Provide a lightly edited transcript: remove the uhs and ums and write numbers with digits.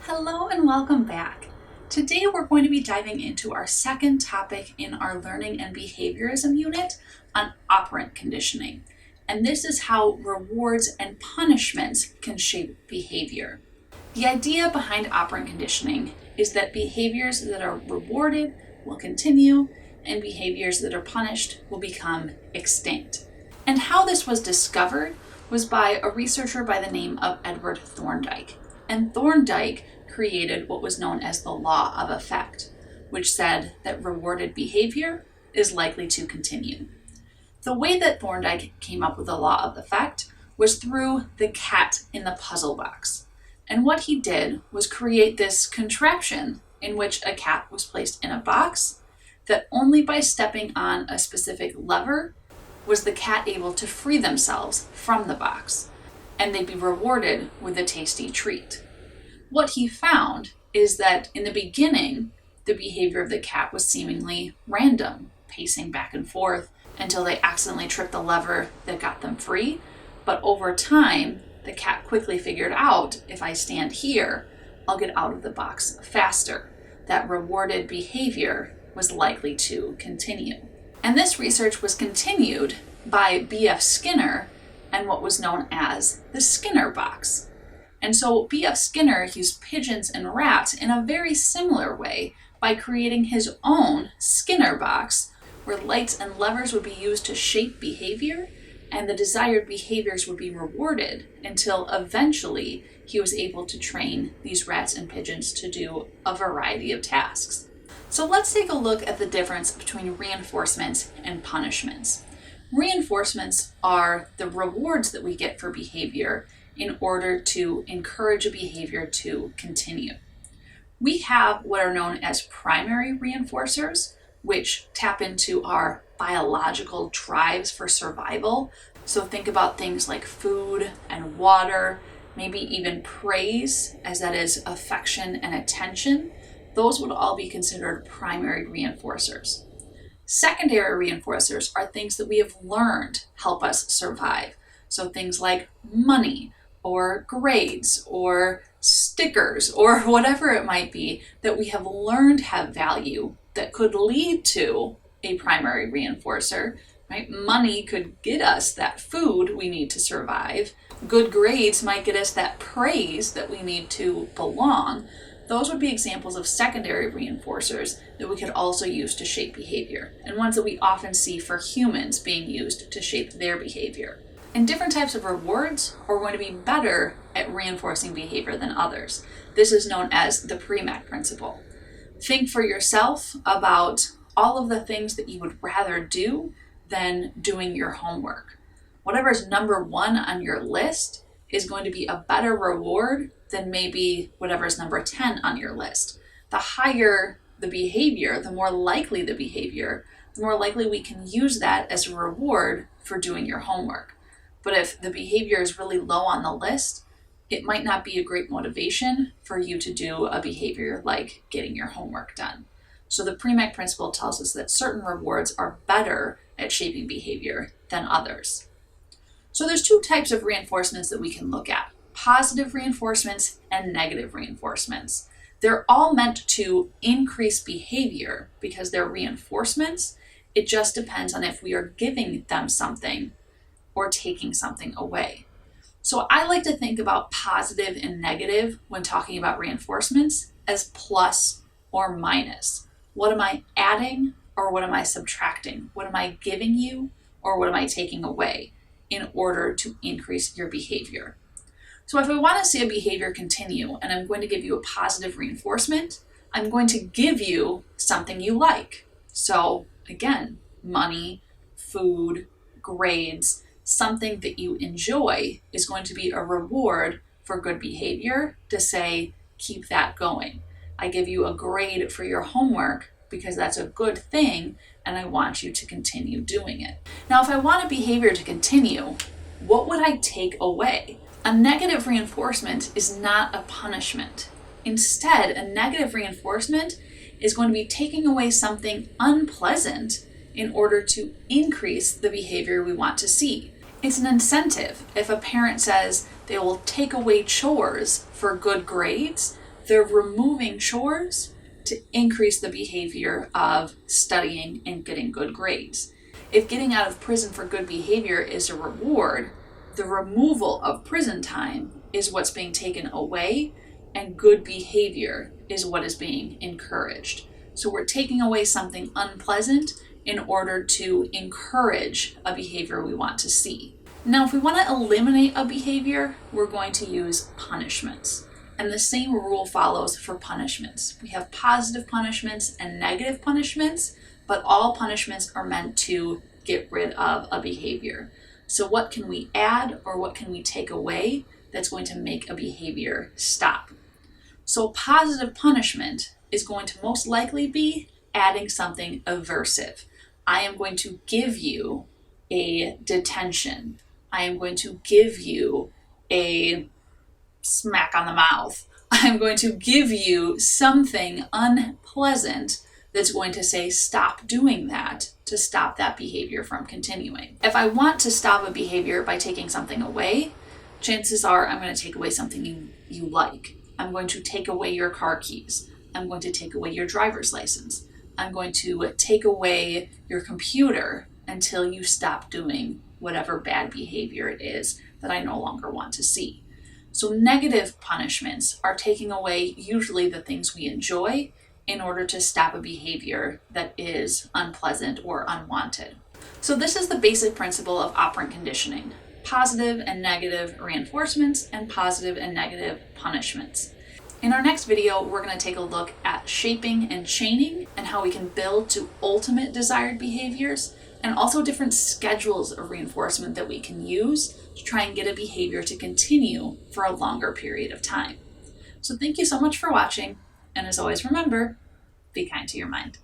Hello and welcome back. Today we're going to be diving into our second topic in our learning and behaviorism unit on operant conditioning. And this is how rewards and punishments can shape behavior. The idea behind operant conditioning is that behaviors that are rewarded will continue and behaviors that are punished will become extinct. And how this was discovered was by a researcher by the name of Edward Thorndike. And Thorndike created what was known as the law of effect, which said that rewarded behavior is likely to continue. The way that Thorndike came up with the law of effect was through the cat in the puzzle box. And what he did was create this contraption in which a cat was placed in a box that only by stepping on a specific lever was the cat able to free themselves from the box, and they'd be rewarded with a tasty treat. What he found is that in the beginning, the behavior of the cat was seemingly random, pacing back and forth until they accidentally tripped the lever that got them free. But over time, the cat quickly figured out, if I stand here, I'll get out of the box faster. That rewarded behavior was likely to continue. And this research was continued by B.F. Skinner and what was known as the Skinner box. And so B.F. Skinner used pigeons and rats in a very similar way by creating his own Skinner box, where lights and levers would be used to shape behavior, and the desired behaviors would be rewarded until eventually he was able to train these rats and pigeons to do a variety of tasks. So let's take a look at the difference between reinforcements and punishments. Reinforcements are the rewards that we get for behavior in order to encourage a behavior to continue. We have what are known as primary reinforcers, which tap into our biological drives for survival. So think about things like food and water, maybe even praise, as that is affection and attention. Those would all be considered primary reinforcers. Secondary reinforcers are things that we have learned help us survive. So things like money, or grades, or stickers, or whatever it might be that we have learned have value that could lead to a primary reinforcer, right? Money could get us that food we need to survive. Good grades might get us that praise that we need to belong. Those would be examples of secondary reinforcers that we could also use to shape behavior, and ones that we often see for humans being used to shape their behavior. And different types of rewards are going to be better at reinforcing behavior than others. This is known as the Premat Principle. Think for yourself about all of the things that you would rather do than doing your homework. Whatever is number one on your list is going to be a better reward than maybe whatever is number 10 on your list. The higher the behavior, the more likely the behavior, the more likely we can use that as a reward for doing your homework. But if the behavior is really low on the list, it might not be a great motivation for you to do a behavior like getting your homework done. So the Premat Principle tells us that certain rewards are better at shaping behavior than others. So there's two types of reinforcements that we can look at: positive reinforcements and negative reinforcements. They're all meant to increase behavior because they're reinforcements. It just depends on if we are giving them something or taking something away. So I like to think about positive and negative when talking about reinforcements as plus or minus. What am I adding or what am I subtracting? What am I giving you or what am I taking away in order to increase your behavior? So if I want to see a behavior continue and I'm going to give you a positive reinforcement, I'm going to give you something you like. So again, money, food, grades, something that you enjoy is going to be a reward for good behavior to say, keep that going. I give you a grade for your homework because that's a good thing and I want you to continue doing it. Now, if I want a behavior to continue, what would I take away? A negative reinforcement is not a punishment. Instead, a negative reinforcement is going to be taking away something unpleasant in order to increase the behavior we want to see. It's an incentive. If a parent says they will take away chores for good grades, they're removing chores to increase the behavior of studying and getting good grades. If getting out of prison for good behavior is a reward, the removal of prison time is what's being taken away, and good behavior is what is being encouraged. So we're taking away something unpleasant in order to encourage a behavior we want to see. Now, if we want to eliminate a behavior, we're going to use punishments. And the same rule follows for punishments. We have positive punishments and negative punishments, but all punishments are meant to get rid of a behavior. So what can we add or what can we take away that's going to make a behavior stop? So positive punishment is going to most likely be adding something aversive. I am going to give you a detention. I am going to give you a smack on the mouth. I'm going to give you something unpleasant that's going to say stop doing that, to stop that behavior from continuing. If I want to stop a behavior by taking something away, chances are I'm going to take away something you like. I'm going to take away your car keys. I'm going to take away your driver's license. I'm going to take away your computer until you stop doing whatever bad behavior it is that I no longer want to see. So negative punishments are taking away usually the things we enjoy in order to stop a behavior that is unpleasant or unwanted. So this is the basic principle of operant conditioning: positive and negative reinforcements and positive and negative punishments. In our next video, we're going to take a look at shaping and chaining and how we can build to ultimate desired behaviors, and also different schedules of reinforcement that we can use to try and get a behavior to continue for a longer period of time. So thank you so much for watching, and as always, remember, be kind to your mind.